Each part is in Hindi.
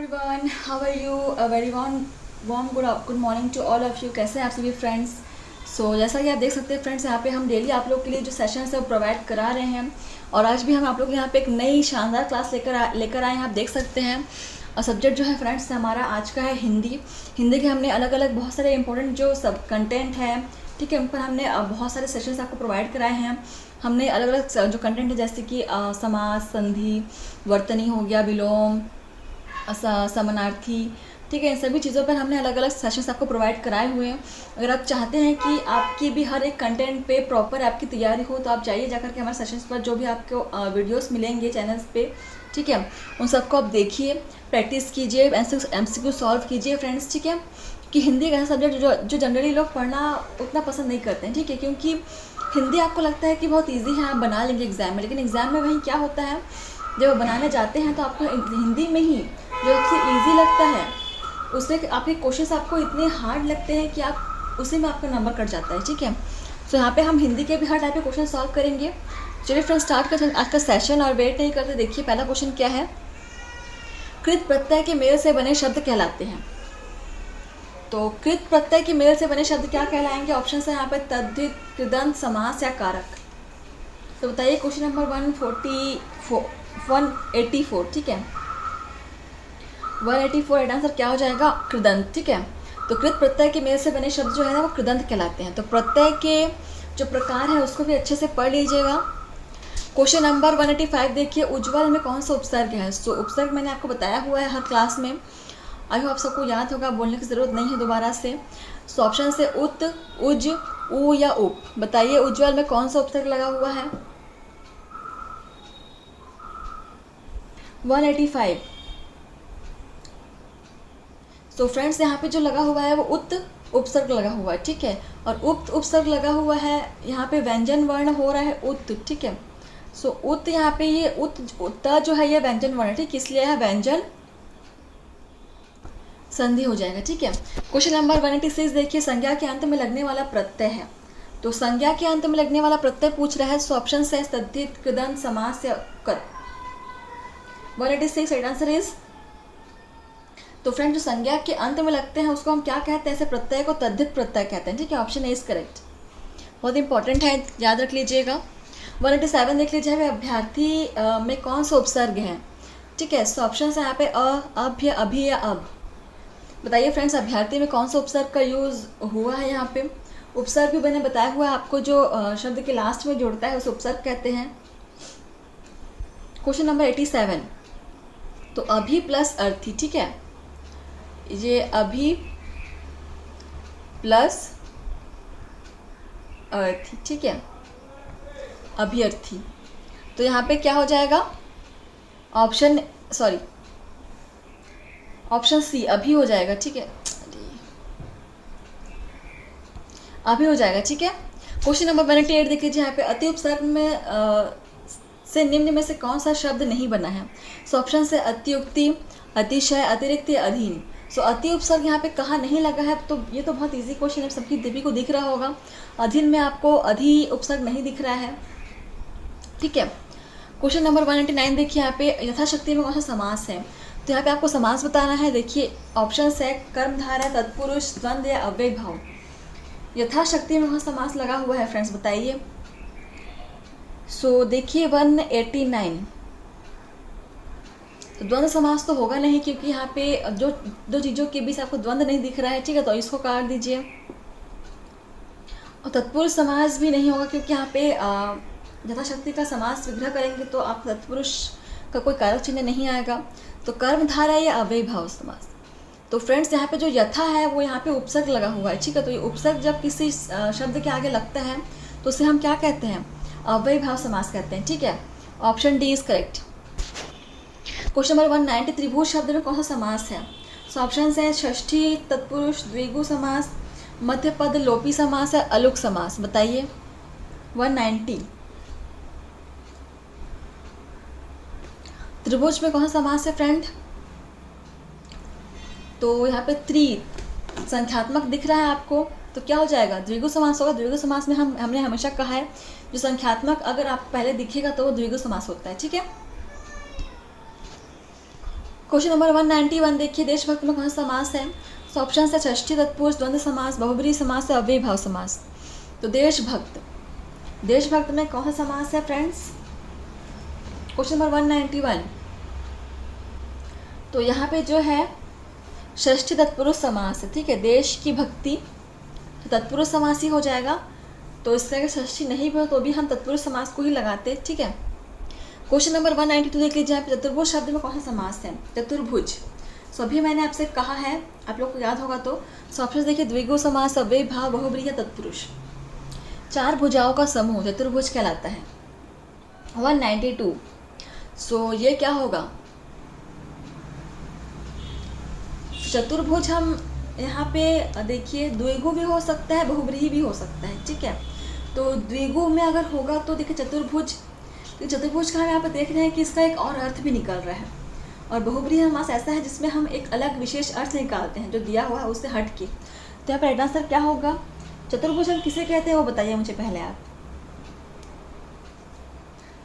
everyone, how are you? A very warm good morning to all of you. कैसे हैं आप सभी फ्रेंड्स? जैसा कि आप देख सकते हैं फ्रेंड्स, यहाँ पे हम डेली आप लोग के लिए जो सेशंस है वो प्रोवाइड करा रहे हैं और आज भी हम आप लोग यहाँ पे एक नई शानदार क्लास लेकर आए हैं। आप देख सकते हैं और सब्जेक्ट जो है फ्रेंड्स हमारा आज का है हिंदी के हमने अलग अलग बहुत सारे इंपॉर्टेंट जो सब कंटेंट है, ठीक है, उन पर हमने बहुत सारे सेशंस आपको प्रोवाइड कराए हैं। हमने अलग अलग जो कंटेंट है जैसे कि समास, संधि, वर्तनी हो गया, विलोम, समानार्थी, ठीक है, इन सभी चीज़ों पर हमने अलग अलग सेशंस आपको प्रोवाइड कराए हुए हैं। अगर आप चाहते हैं कि आपकी भी हर एक कंटेंट पे प्रॉपर आपकी तैयारी हो तो आप जाइए जाकर के हमारे सेशंस पर जो भी आपको वीडियोस मिलेंगे चैनल्स पे, ठीक है, उन सबको आप देखिए, प्रैक्टिस कीजिए, MCQ सॉल्व कीजिए फ्रेंड्स, ठीक है। कि हिंदी का सब्जेक्ट जो जनरली लोग पढ़ना उतना पसंद नहीं करते हैं, ठीक है, क्योंकि हिंदी आपको लगता है कि बहुत ईजी है, आप बना लेंगे एग्ज़ाम में, लेकिन एग्ज़ाम में वहीं क्या होता है, जब बनाने जाते हैं तो आपको हिंदी में ही जो सबसे ईजी लगता है उससे आपके क्वेश्चंस आपको इतने हार्ड लगते हैं कि आप उसी में आपका नंबर कट जाता है, ठीक है। यहाँ पे हम हिंदी के भी हर टाइप के क्वेश्चन सॉल्व करेंगे। चलिए फ्रेंड्स स्टार्ट करते हैं आज का सेशन और वेट नहीं करते। देखिए पहला क्वेश्चन क्या है, कृत प्रत्यय के मेल से बने शब्द कहलाते हैं। तो कृत प्रत्यय के मेल से बने शब्द क्या कहलाएंगे? ऑप्शन है यहाँ पे तद्धित, कृदंत, समास या कारक। तो बताइए क्वेश्चन नंबर 184, ठीक है, 184 आंसर क्या हो जाएगा? कृदंत, ठीक है। तो कृत प्रत्यय के मेल से बने शब्द जो है ना वो कृदंत कहलाते हैं। तो प्रत्यय के जो प्रकार है उसको भी अच्छे से पढ़ लीजिएगा। क्वेश्चन नंबर 185 देखिए, उज्ज्वल में कौन सा उपसर्ग है? उपसर्ग मैंने आपको बताया हुआ है हर क्लास में, आई होप आप सबको याद होगा, बोलने की ज़रूरत नहीं है दोबारा से। ऑप्शन से उत, उज, उ या उप। बताइए उज्ज्वल में कौन सा उपसर्ग लगा हुआ है? 185। तो फ्रेंड्स यहाँ पे जो लगा हुआ है वो उत उपसर्ग लगा हुआ है, ठीक है, और उक्त उपसर्ग लगा हुआ है। यहाँ पे व्यंजन वर्ण हो रहा है उत, ठीक है। उत यहाँ पे ये उत जो है ये व्यंजन वर्ण है, ठीक, इसलिए यह व्यंजन संधि हो जाएगा, ठीक है। क्वेश्चन नंबर 186 देखिए, संज्ञा के अंत में लगने वाला प्रत्यय है। तो संज्ञा के अंत में लगने वाला प्रत्यय पूछ रहा है। ऑप्शन है तद्धित, कृदंत, समास या कर। 186 राइट आंसर इज। तो फ्रेंड जो संज्ञा के अंत में लगते हैं उसको हम क्या कहते हैं? ऐसे प्रत्यय को तद्धित प्रत्यय कहते हैं, ठीक है। ऑप्शन ए इज करेक्ट, बहुत इंपॉर्टेंट है, याद रख लीजिएगा। 187 देख लीजिए, अभ्यर्थी में कौन सा उपसर्ग है, ठीक है। ऑप्शन है यहाँ पे अब या अभी या अब। बताइए फ्रेंड्स अभ्यर्थी में कौन सा उपसर्ग का यूज़ हुआ है? यहाँ पे उपसर्ग भी मैंने बताया हुआ है आपको, जो शब्द के लास्ट में जुड़ता है उसे उपसर्ग कहते हैं। क्वेश्चन नंबर 87, तो अभी प्लस अर्थी, ठीक है, ये अभी प्लस अर्थी, ठीक है, अभिअर्थी। तो यहाँ पे क्या हो जाएगा? ऑप्शन सी अभी हो जाएगा, ठीक है, अभी हो जाएगा, ठीक है। क्वेश्चन नंबर 188 देख लीजिए, यहाँ पे अति उपसर्ग में से निम्न में से कौन सा शब्द नहीं बना है? ऑप्शन से अतियुक्ति, अतिशय, अतिरिक्त या अधीन। अति उपसर्ग यहाँ पे कहाँ नहीं लगा है? तो ये तो बहुत इजी क्वेश्चन है, सबकी देवी को दिख रहा होगा। अधीन में आपको अधि उपसर्ग नहीं दिख रहा है, ठीक है। क्वेश्चन नंबर 199 देखिए, यहाँ पे यथाशक्ति में कौन सा समास है? तो यहाँ पे आपको समास बताना है। देखिए ऑप्शन है कर्मधारय, तत्पुरुष, द्वंद्व या अव्यय भाव। यथाशक्ति में कौन सा समास लगा हुआ है फ्रेंड्स बताइए। देखिए 189, तो द्वंद्व समास तो होगा नहीं क्योंकि यहाँ पे जो दो चीज़ों के बीच आपको द्वंद्व नहीं दिख रहा है, ठीक है, तो इसको काट दीजिए। और तत्पुरुष समास भी नहीं होगा क्योंकि यहाँ पे यथाशक्ति का समास विग्रह करेंगे तो आप तत्पुरुष का कोई कारक चिन्ह नहीं आएगा। तो कर्मधारा या अव्यय भाव समास। तो फ्रेंड्स यहाँ पे जो यथा है वो यहाँ पे उपसर्ग लगा हुआ है, ठीक है। तो ये उपसर्ग जब किसी शब्द के आगे लगता है तो उसे हम क्या कहते हैं? अव्यय भाव समास कहते हैं, ठीक है। Option D is correct. Question number 190, त्रिभुज शब्द में कौन सा समास है? ऑप्शन है षष्ठी, तत्पुरुष, द्विगु समास, मध्य पद, लोपी समास है, अलुक समास। बताइए 190, त्रिभुज में कौन सा समास है फ्रेंड? तो यहाँ पे त्रि संख्यात्मक दिख रहा है आपको, तो क्या हो जाएगा? द्विगु समास होगा। द्विगु समास में हमने हमेशा कहा है जो संख्यात्मक अगर आप पहले दिखेगा तो वो द्विगु समास होता है, ठीक है। क्वेश्चन नंबर 191 देखिए, देशभक्त में कौन सा समास है? सो ऑप्शन है षष्ठी तत्पुरुष, द्वंद्व समास, बहुब्रीहि समास या अव्ययी भाव समास। तो देशभक्त में कौन सा समास है फ्रेंड्स? Question number 191। तो यहाँ पे जो है षष्ठी तत्पुरुष समास है, ठीक है। देश की भक्ति तो तत्पुरुष समास ही हो जाएगा, तो इसका अगर षष्ठी नहीं भी हो तो भी हम तत्पुरुष समास को ही लगाते, ठीक है। क्वेश्चन नंबर 192 देख लीजिए, यहाँ पे चतुर्भुज शब्द में कौन सा समास है? चतुर्भुज। सो अभी मैंने आपसे कहा है, आप लोग को याद होगा तो ऑप्शन देखिए, द्विगु समास, अव्ययी भाव, बहुब्रीहि, तत्पुरुष। 4 भुजाओं का समूह चतुर्भुज कहलाता है। 192। सो ये क्या होगा? चतुर्भुज हम यहाँ पे देखिए, द्विगु भी हो सकता है, बहुब्रीहि भी हो सकता है, ठीक है। तो द्विगु में अगर होगा तो देखिए चतुर्भुज, तो चतुर्भुज का हम यहाँ पर देख रहे हैं कि इसका एक और अर्थ भी निकल रहा है। और बहुब्रीहि समास ऐसा है जिसमें हम एक अलग विशेष अर्थ निकालते हैं जो दिया हुआ है उससे हट के। तो यहाँ पर राइट आंसर क्या होगा? चतुर्भुज हम किसे कहते हैं वो बताइए मुझे पहले आप।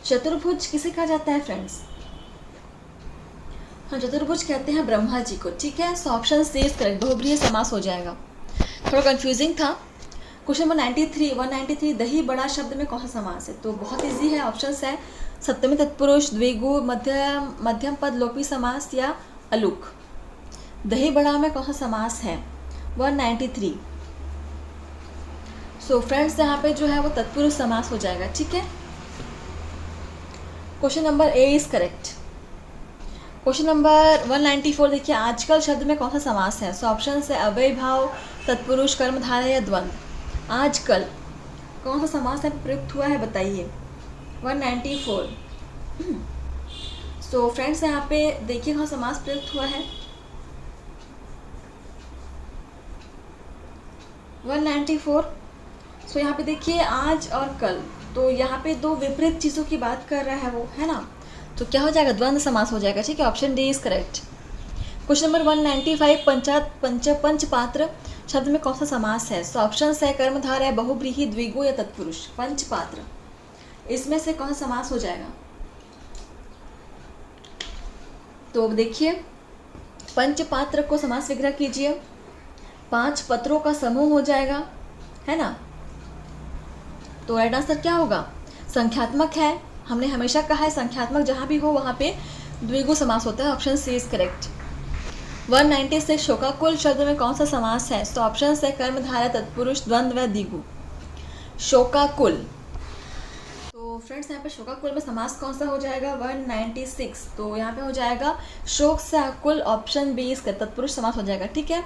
चतुर्भुज किसे कहा जाता है फ्रेंड्स? हाँ, चतुर्भुज कहते हैं ब्रह्मा जी को, ठीक है। So option C is correct, बहुब्रीहि समास हो जाएगा। थोड़ा कंफ्यूजिंग था। क्वेश्चन नंबर 193 दही बड़ा शब्द में कौन सा समास है? तो बहुत इजी है, ऑप्शन है सप्तमी तत्पुरुष, द्विगु, मध्यम पद, लोपी समास या अलुक। दही बड़ा में कौन सा समास है? 193। सो फ्रेंड्स यहाँ पे जो है वो तत्पुरुष समास हो जाएगा, ठीक है। Question number A is correct. Question number 194 देखिए, आजकल शब्द में कौन सा समास है? सो ऑप्शन है अव्ययी भाव, तत्पुरुष, कर्मधारय या द्वंद्व। आजकल कौन सा समास है प्रयुक्त हुआ है बताइए। 194। सो फ्रेंड्स यहाँ पे देखिए कौन समास प्रयुक्त हुआ है। 194। सो यहाँ पे देखिए आज और कल, तो यहाँ पे दो विपरीत चीज़ों की बात कर रहा है वो, है ना। तो क्या हो जाएगा? द्वंद्व समास हो जाएगा, ठीक है। Option D is correct. Question number 195 पंचपात्र शब्द में कौन सा समास है? सो ऑप्शन है कर्मधारय, बहुब्रीहि, द्विगु या तत्पुरुष। पंचपात्र, इसमें से कौन सा समास हो जाएगा? तो देखिए, पंचपात्र को समास विग्रह कीजिए, 5 पत्रों का समूह हो जाएगा, है ना। तो राइट आंसर क्या होगा? संख्यात्मक है, हमने हमेशा कहा है संख्यात्मक जहाँ भी हो वहाँ पे द्विगु समास होता है। Option C is correct. 196 शोकाकुल शब्द में कौन सा समास है? तो ऑप्शन है कर्मधारय, तत्पुरुष, द्वंद्व व द्विगु। शोकाकुल, तो फ्रेंड्स यहाँ पे शोकाकुल में समास कौन सा हो जाएगा? 196। तो यहाँ पे हो जाएगा शोक से आकुल, ऑप्शन बी इसका तत्पुरुष समास हो जाएगा, ठीक है।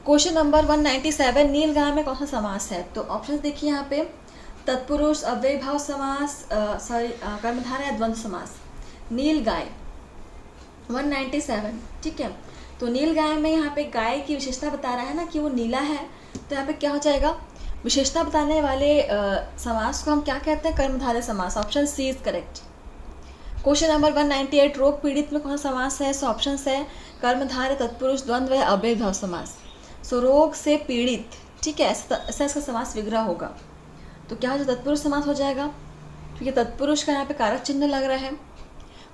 क्वेश्चन नंबर 197 नीलगाय में कौन सा समास है? तो ऑप्शन देखिए यहाँ पे तत्पुरुष, अव्ययी भाव समास, कर्मधारय, द्वंद्व समास। नीलगाय 197, ठीक है। तो नीलगाय में यहाँ पे गाय की विशेषता बता रहा है ना कि वो नीला है, तो यहाँ पे क्या हो जाएगा? विशेषता बताने वाले समास को हम क्या कहते हैं? कर्मधारय समास। Option C is correct. Question number 198 रोग पीड़ित में कौन सा समास है? सो ऑप्शन है कर्मधारय, तत्पुरुष, द्वंद्व या अव्ययी भाव समास। सो रोग से पीड़ित, ठीक है, ऐसा इसका समास विग्रह होगा। तो क्या हो जाए? तत्पुरुष समास हो जाएगा, क्योंकि तत्पुरुष का यहाँ पे कारक चिन्ह लग रहा है।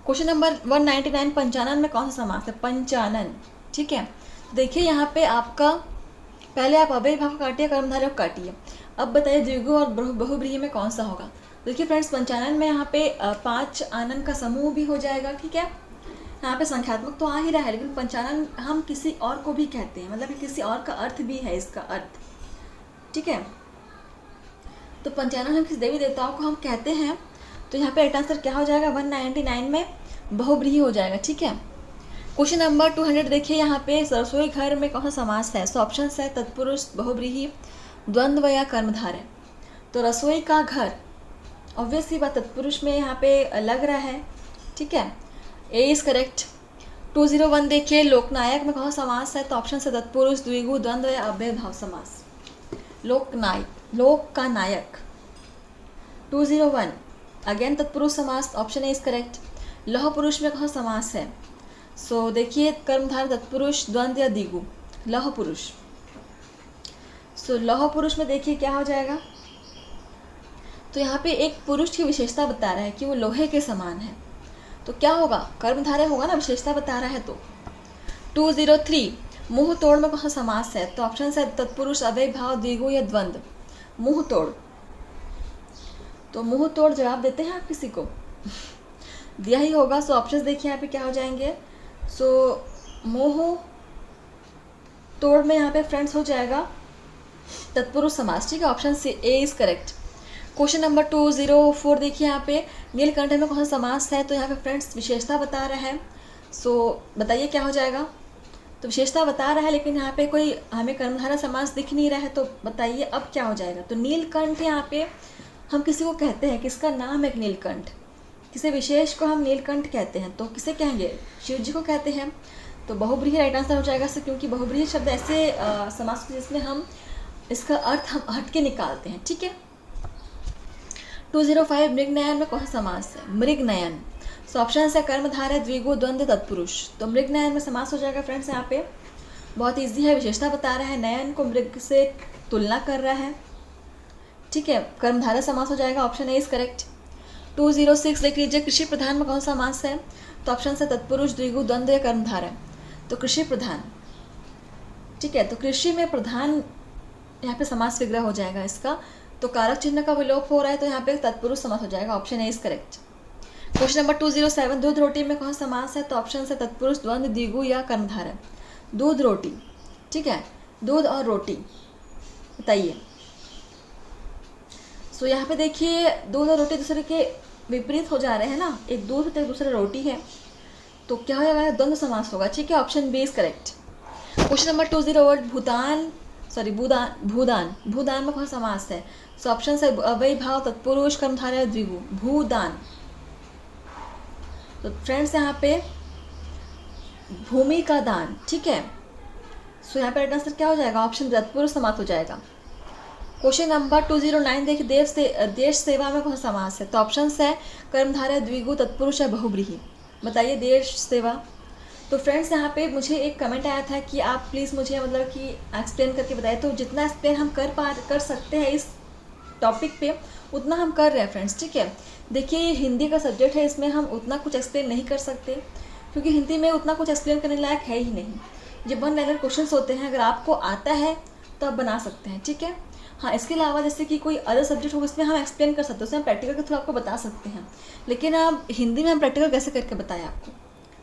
क्वेश्चन नंबर 199 पंचानन में कौन सा समास है? पंचानन, ठीक है। देखिए यहाँ पे आपका पहले आप अव्ययी भाव काटिए, कर्मधारय को काटिए। अब बताइए द्विगु और बहुब्रीहि में कौन सा होगा? देखिए फ्रेंड्स, पंचानन में यहाँ पे 5 आनन का समूह भी हो जाएगा, ठीक है। यहाँ पे संख्यात्मक तो आ ही रहा है, लेकिन पंचानन हम किसी और को भी कहते हैं, मतलब किसी और का अर्थ भी है इसका अर्थ, ठीक है। तो पंचानन हम किसी देवी देवताओं को हम कहते हैं। तो यहाँ पे राइट आंसर क्या हो जाएगा? 199 में बहुब्रीहि हो जाएगा, ठीक है। क्वेश्चन नंबर 200 देखिए, यहाँ पे रसोई घर में कौन सा समास है? सो ऑप्शन है तत्पुरुष, बहुब्रीहि, द्वंद्व या कर्मधारय। तो रसोई का घर ऑब्वियसली बात तत्पुरुष में यहाँ पे लग रहा है, ठीक है। ए इज करेक्ट। 201 देखिए, लोकनायक में कौन सा समास है? तो ऑप्शन है तत्पुरुष, द्विगु, द्वंद्व या अव्ययी भाव समास। लोकनायक, लोक का नायक। 201 अगेन तत्पुरुष समास, ऑप्शन ए इज करेक्ट। लौह पुरुष में कौन सा समास है? सो देखिए कर्मधारय, तत्पुरुष, द्वंद्व या द्विगु। लौह पुरुष, सो लौह पुरुष में देखिए क्या हो जाएगा? तो यहाँ पे एक पुरुष की विशेषता बता रहा है कि वो लोहे के समान है। तो क्या होगा, कर्मधारय होगा ना, विशेषता बता रहा है। तो 203 मुंह तोड़ में कौन सा समास है? तो ऑप्शन है तत्पुरुष, अव्यय भाव, द्विगु या द्वंद्व। मुंह तोड़, तो मुंह तोड़ जवाब देते हैं आप किसी को? दिया ही होगा। सो ऑप्शन देखिए यहाँ पे क्या हो जाएंगे। सो मुंह तोड़ में यहाँ पे फ्रेंड्स हो जाएगा तत्पुरुष समास, ठीक है, option C A is correct. Question number 204 देखिए यहाँ पे, नीलकंठ में कौन सा समास है? तो यहाँ पे फ्रेंड्स विशेषता बता रहा है। सो बताइए क्या हो जाएगा। तो विशेषता बता रहा है लेकिन यहाँ पे कोई हमें कर्मधारय समास दिख नहीं रहा है, तो बताइए अब क्या हो जाएगा। तो नीलकंठ यहाँ पे हम किसी को कहते हैं, किसका नाम है नीलकंठ, किसी विशेष को हम नीलकंठ कहते हैं, तो किसे कहेंगे? शिव जी को कहते हैं। तो बहुब्रीहि राइट आंसर हो जाएगा सर, क्योंकि बहुब्रीहि शब्द ऐसे समास जिसमें हम इसका अर्थ हम हट के निकालते हैं, ठीक है। 205 मृगनयन में कौन सा समास है? मृगनयन। सो ऑप्शन है कर्मधारय, द्विगु, द्वंद्व, तत्पुरुष। तो मृगनयन में समास हो जाएगा फ्रेंड्स यहाँ पे, बहुत ईजी है, विशेषता बता रहा है, नयन को मृग से तुलना कर रहा है, ठीक है, कर्मधारय समास हो जाएगा, ऑप्शन ए इज करेक्ट। 206 देख लीजिए, कृषि प्रधान में कौन सा समास है? तो ऑप्शन है तत्पुरुष, द्विगु, द्वंद्व या कर्मधारय। तो कृषि प्रधान, ठीक है, तो कृषि में प्रधान यहाँ पे समास विग्रह हो जाएगा इसका। तो कारक चिन्ह का विलोप हो रहा है, तो यहाँ पे तत्पुरुष समास हो जाएगा, option A is correct. Question number 207 दूध रोटी में कौन सा समास है? तो ऑप्शन है तत्पुरुष, द्वंद्व, द्विगु या कर्मधारय। दूध रोटी, ठीक है, दूध और रोटी, बताइए। सो यहाँ पे देखिए दूध और रोटी दूसरे के विपरीत हो जा रहे हैं ना, एक दूध तो एक दूसरा रोटी है, तो क्या हो जाएगा? द्वंद्व समास होगा, ठीक है, option B is correct. Question number 208 भूदान भूदान में कौन सा समास है? सो ऑप्शन है अव्यय भाव, तत्पुरुष, कर्मधारय, द्विगु। भूदान, तो फ्रेंड्स यहाँ पे भूमि का दान, ठीक है। सो यहाँ पे राइट आंसर क्या हो जाएगा? ऑप्शन तत्पुरुष समास हो जाएगा। क्वेश्चन नंबर 209 देखिए, देश सेवा में कौन सा समास है? तो ऑप्शन है कर्मधारय, द्विगु, तत्पुरुष या बहुब्रीहि। बताइए देश सेवा। तो फ्रेंड्स यहाँ पे मुझे एक कमेंट आया था कि आप प्लीज़ मुझे मतलब कि एक्सप्लेन करके बताइए, तो जितना एक्सप्लेन हम कर सकते हैं इस टॉपिक पे उतना हम कर रहे हैं फ्रेंड्स, ठीक है। देखिए ये हिंदी का सब्जेक्ट है, इसमें हम उतना कुछ एक्सप्लेन नहीं कर सकते, क्योंकि हिंदी में उतना कुछ एक्सप्लेन करने लायक है ही नहीं। ये 1 लाइनर क्वेश्चंस होते हैं, अगर आपको आता है तो आप बना सकते हैं, ठीक है। हाँ, इसके अलावा जैसे कि कोई अदर सब्जेक्ट हो उसमें हम एक्सप्लेन कर सकते हैं, उसमें हम प्रैक्टिकल के थ्रू आपको बता सकते हैं, लेकिन आप हिंदी में हम प्रैक्टिकल कैसे करके बताएं आपको,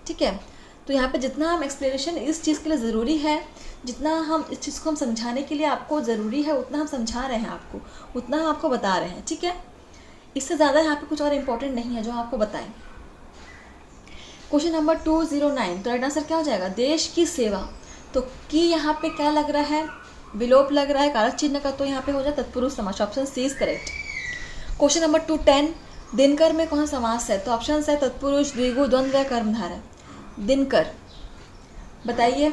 ठीक है। तो यहाँ पे जितना हम एक्सप्लेनेशन इस चीज़ के लिए ज़रूरी है, जितना हम इस चीज़ को हम समझाने के लिए आपको ज़रूरी है, उतना हम समझा रहे हैं आपको, उतना हम आपको बता रहे हैं, ठीक है। इससे ज़्यादा यहाँ पे कुछ और इम्पोर्टेंट नहीं है जो आपको बताएं। क्वेश्चन नंबर 209, तो राइट आंसर क्या हो जाएगा? देश की सेवा। तो की यहाँ पे क्या लग रहा है? विलोप लग रहा है कारक चिन्ह का, तो यहाँ पे हो जाए तत्पुरुष समास, option C is correct. Question number 210 दिनकर में कौन समास है? तो ऑप्शन है तत्पुरुष, द्विगु, द्वंद्व या कर्मधारय। दिनकर, बताइए।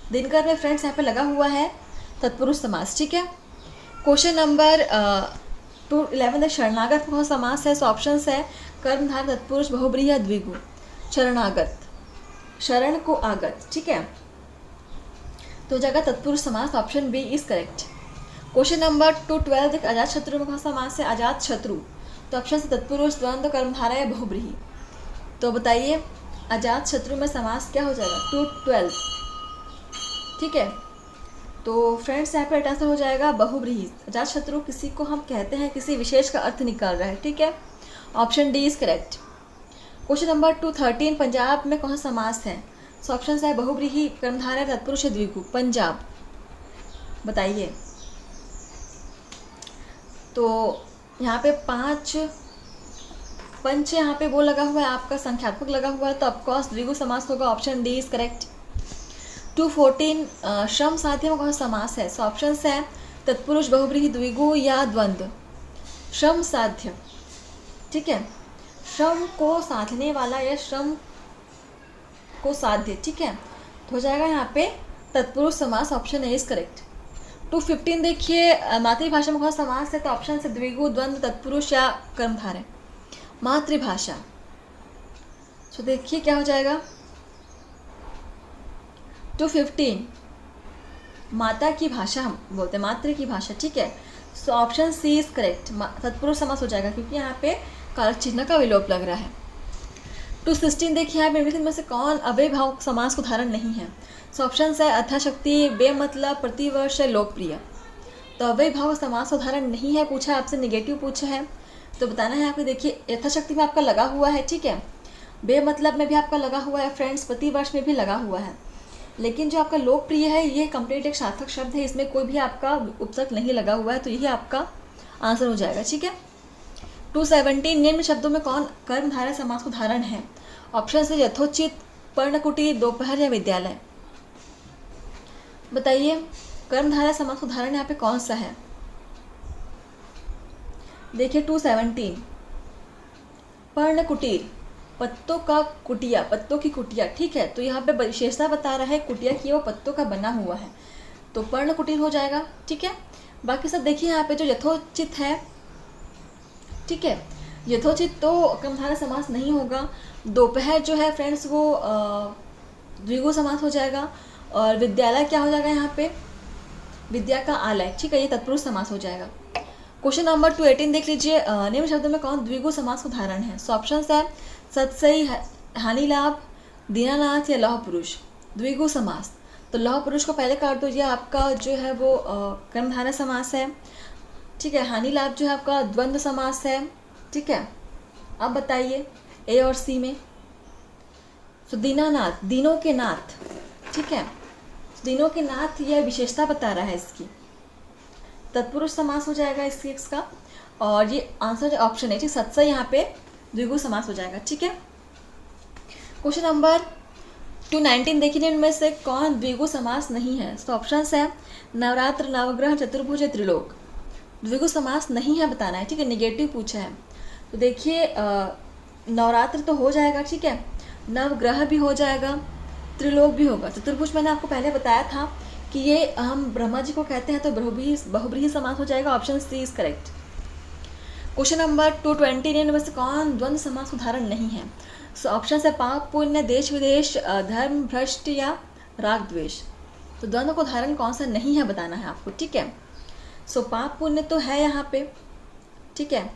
दिनकर में फ्रेंड्स यहाँ पे लगा हुआ है तत्पुरुष समास, ठीक है। क्वेश्चन नंबर 211 शरणागत कौन समास है? सो ऑप्शन है कर्मधारय, तत्पुरुष, बहुब्रीहि या द्विगु। शरणागत, शरण को आगत, ठीक है, तो जगह तत्पुरुष समास, option B is correct. Question number 212 अजात शत्रु में कौन समास है? अजात शत्रु, तो ऑप्शन से तत्पुरुष, द्वंद्व, कर्मधारय या बहुब्रीहि। तो बताइए अजात शत्रु में समास क्या हो जाएगा? 212, ठीक है। तो फ्रेंड्स यहाँ पे राइट आंसर हो जाएगा बहुब्रीहि। अजात शत्रु किसी को हम कहते हैं, किसी विशेष का अर्थ निकाल रहा है, ठीक है, option D is correct. Question number 213 Punjab में कौन समास है? सो ऑप्शन है बहुब्रीहि, कर्मधारय, तत्पुरुष, द्विगु। पंजाब, बताइए। तो यहाँ पे पंच यहाँ पे वो लगा हुआ है आपका, संख्यात्मक लगा हुआ है, तो ऑफकोर्स द्विगु समास होगा, ऑप्शन डी इज करेक्ट। 214 श्रम साध्य में कौन समास है? सो ऑप्शन है तत्पुरुष, बहुब्रीहि, द्विगु या द्वंद्व। श्रम साध्य, ठीक है, श्रम को साधने वाला या श्रम को साध्य, ठीक है, तो हो जाएगा यहाँ पे तत्पुरुष समास, ऑप्शन ए इज करेक्ट। 215 देखिए मातृभाषा में कौन समास है? तो ऑप्शन से द्विगु, द्वंद्व, तत्पुरुष या कर्मधारय। मातृभाषा, तो देखिए क्या हो जाएगा? 215 माता की भाषा हम बोलते हैं, मातृ की भाषा, ठीक है, so option C is correct. तत्पुरुष समास हो जाएगा क्योंकि यहाँ पे कारक चिन्ह का विलोप लग रहा है। 216 देखिए आप निम्नलिखित में से कौन अव्ययभाव समास को धारण नहीं है। सो ऑप्शन है यथाशक्ति, बेमतलब, प्रतिवर्ष या लोकप्रिय। तो अव्ययभाव समास को धारण नहीं है पूछा आपसे, निगेटिव पूछा है, तो बताना है आपको। देखिए यथाशक्ति में आपका लगा हुआ है, ठीक है, बेमतलब में भी आपका लगा हुआ है फ्रेंड्स, प्रतिवर्ष में भी लगा हुआ है, लेकिन जो आपका लोकप्रिय है ये कंप्लीट एक सार्थक शब्द है, इसमें कोई भी आपका उपसर्ग नहीं लगा हुआ है, तो यही आपका आंसर हो जाएगा, ठीक है। 217 निम्न शब्दों में कौन कर्मधारय समास को धारण है। ऑप्शन है यथोचित, पर्णकुटीर, दोपहर या विद्यालय। बताइए कर्मधारय समास को धारण यहाँ पे कौन सा है। देखिए 217 पर्णकुटीर, पत्तों का कुटिया, पत्तों की कुटिया, ठीक है, तो यहाँ पे विशेषता बता रहा है कुटिया की वो पत्तों का बना हुआ है, तो पर्णकुटीर हो जाएगा, ठीक है। बाकी सब देखिए यहाँ पे जो यथोचित है, ठीक है, यथोचित तो कर्मधारय समास नहीं होगा। दोपहर जो है फ्रेंड्स वो द्विगु समास हो जाएगा, और विद्यालय क्या हो जाएगा यहाँ पे, विद्या का आलय, ठीक है, ये तत्पुरुष समास हो जाएगा। क्वेश्चन नंबर 218 देख लीजिए, निम्न शब्दों में कौन द्विगु समास को धारण है। सो ऑप्शन है सत्सई, हानिलाभ, दीनानाथ या लौह पुरुष। द्विगु समास, तो लौह पुरुष को पहले काट दो, ये आपका जो है वो कर्मधारय समास है, ठीक है। हानिलाभ जो है आपका द्वंद्व समास है, ठीक है। अब बताइए ए और सी में। तो दीनानाथ, दिनों के नाथ, ठीक है, दिनों के नाथ, यह विशेषता बता रहा है इसकी, तत्पुरुष समास हो जाएगा इसका, और ये आंसर ऑप्शन है, ठीक, सत्सई यहाँ पे द्विगु समास हो जाएगा, ठीक है। क्वेश्चन नंबर 219 देखिए इनमें से कौन द्विगु समास नहीं है। तो ऑप्शन है नवरात्र, नवग्रह, चतुर्भुज, त्रिलोक। द्विगु समास नहीं है बताना है, ठीक है, निगेटिव पूछा है। तो देखिए नवरात्र तो हो जाएगा, ठीक है, नवग्रह भी हो जाएगा, त्रिलोक भी होगा। चतुर्भुज मैंने आपको पहले बताया था कि ये हम ब्रह्मा जी को कहते हैं, तो बहुब्रीहि समास हो जाएगा, option C is correct. Question number 220 में से कौन द्वंद्व समास को धारण नहीं है। सो ऑप्शन है पाप पुण्य, देश विदेश, धर्म भ्रष्ट या राग द्वेष। तो द्वंद्व को धारण कौन सा नहीं है बताना है आपको, ठीक है। सो पाप पुण्य तो है यहाँ पे, ठीक है,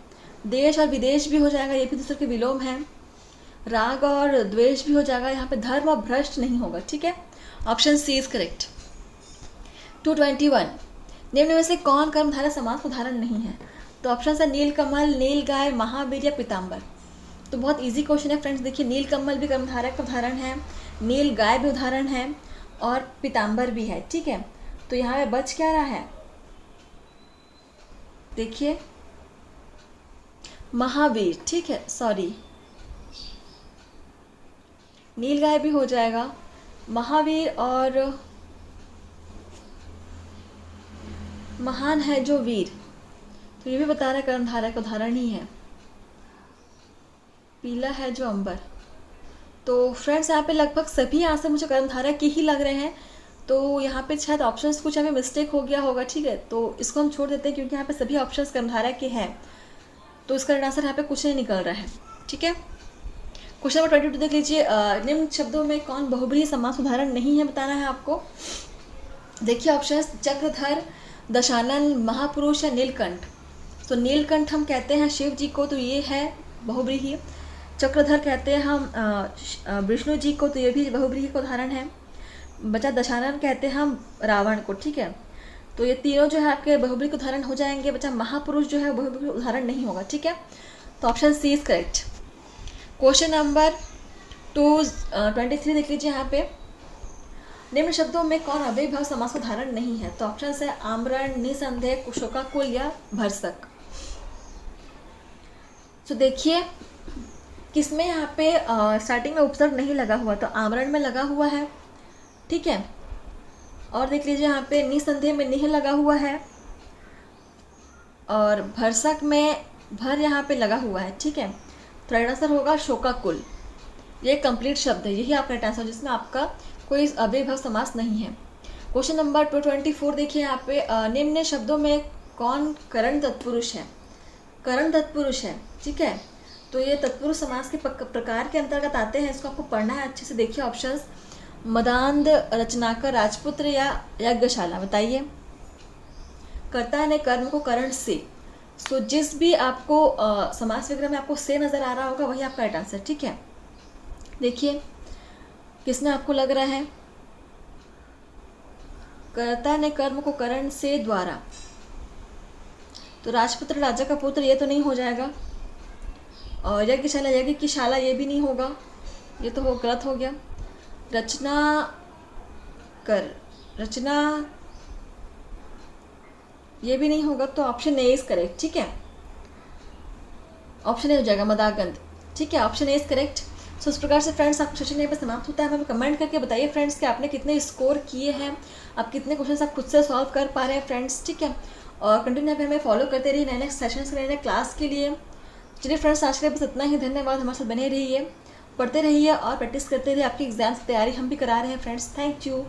देश और विदेश भी हो जाएगा, ये भी दूसरे के विलोम है, राग और द्वेष भी हो जाएगा, यहाँ पे धर्म और भ्रष्ट नहीं होगा, ठीक है, ऑप्शन सी इज करेक्ट। 221 निम्न में से कौन कर्मधारय समास को धारण नहीं है। तो ऑप्शन है नीलकमल, नीलगाय, महावीर या पीताम्बर। तो बहुत इजी क्वेश्चन है फ्रेंड्स, देखिए नीलकमल भी कर्मधारय का उदाहरण है, नीलगाय भी उदाहरण है, और पीताम्बर भी है, ठीक है। तो यहाँ पे बच क्या रहा है, देखिए महावीर, ठीक है, सॉरी नीलगाय भी हो जाएगा, महावीर और महान है जो वीर, तो ये भी बता रहा है कर्मधारय का उदाहरण ही है। पीला है जो अंबर। तो फ्रेंड्स यहाँ पे लगभग सभी आंसर मुझे कर्मधारय के ही लग रहे हैं, तो यहाँ पे शायद ऑप्शंस कुछ हमें मिस्टेक हो गया होगा, ठीक है, तो इसको हम छोड़ देते हैं क्योंकि यहाँ पे सभी ऑप्शंस कर्मधारय के हैं, तो इसका आंसर यहाँ पे कुछ नहीं निकल रहा है, ठीक है। क्वेश्चन नंबर 22 देख लीजिए, निम्न शब्दों में कौन बहुब्रीहि समास उदाहरण नहीं है बताना है आपको। देखिए ऑप्शन चक्रधर, दशानन, महापुरुष या नीलकंठ। तो नीलकंठ हम कहते हैं शिव जी को, तो ये है बहुब्रीहि। चक्रधर कहते हैं हम विष्णु जी को, तो ये भी बहुब्रीहि का उदाहरण है। बचा दशानन कहते हैं हम रावण को, ठीक है, तो ये तीनों जो है आपके बहुब्रीहि के उदाहरण हो जाएंगे। बचा महापुरुष जो है बहुब्रीहि उदाहरण नहीं होगा, ठीक है, तो option C is correct. Question number 223 देख लीजिए, यहाँ पे निम्न शब्दों में कौन अव्ययभाव समास को धारण नहीं है। तो ऑप्शन है आमरण, निसंदेह, शोकाकुल या भरसक। तो देखिए किसमें यहाँ पे स्टार्टिंग में उपसर्ग नहीं लगा हुआ, तो आमरण में लगा हुआ है, ठीक है, और देख लीजिए यहाँ पे निसंदेह में निह लगा हुआ है, और भरसक में भर यहाँ पे लगा हुआ है, ठीक है। तो राइट आंसर होगा शोकाकुल। ये कंप्लीट शब्द है, यही आपका राइट आंसर, जिसमें आपका कोई अव्ययभाव समास नहीं है। क्वेश्चन नंबर 224 देखिए यहाँ पे, निम्न शब्दों में कौन करण तत्पुरुष है। करण तत्पुरुष है, ठीक है, तो ये तत्पुरुष समास के प्रकार के अंतर्गत आते हैं, इसको आपको पढ़ना है अच्छे से। देखिए ऑप्शंस मदांध, रचनाकर, राजपुत्र या यज्ञशाला। बताइए कर्ता ने कर्म को करण से, तो जिस भी आपको समास विग्रह में आपको से नजर आ रहा होगा वही आपका राइट आंसर, ठीक है। देखिए किसने आपको लग रहा है, कर्ता ने कर्म को करण से द्वारा, तो राजपुत्र राजा का पुत्र ये तो नहीं हो जाएगा, और यज्ञ की शाला ये भी नहीं होगा, ये तो गलत हो गया। रचना कर, रचना ये भी नहीं होगा, तो ऑप्शन ए इज करेक्ट। ठीक है, ऑप्शन ए हो जाएगा मदागंध। ठीक है, ऑप्शन ए इज करेक्ट। सो इस प्रकार से फ्रेंड्स आपका सेशन यहीं पर समाप्त होता है। हमें कमेंट करके बताइए फ्रेंड्स कि आपने कितने स्कोर किए हैं, आप कितने क्वेश्चन आप खुद से सॉल्व कर पा रहे हैं फ्रेंड्स। ठीक है, और कंटिन्यू यहाँ पे हमें फॉलो करते रहिए नए नए सेशंस के, नए नए क्लास के लिए। चलिए फ्रेंड्स, आज के लिए बस इतना ही। धन्यवाद, हमारे साथ बने रहिए, पढ़ते रहिए और प्रैक्टिस करते रहिए। आपकी एग्जाम्स की तैयारी हम भी करा रहे हैं फ्रेंड्स। Thank you.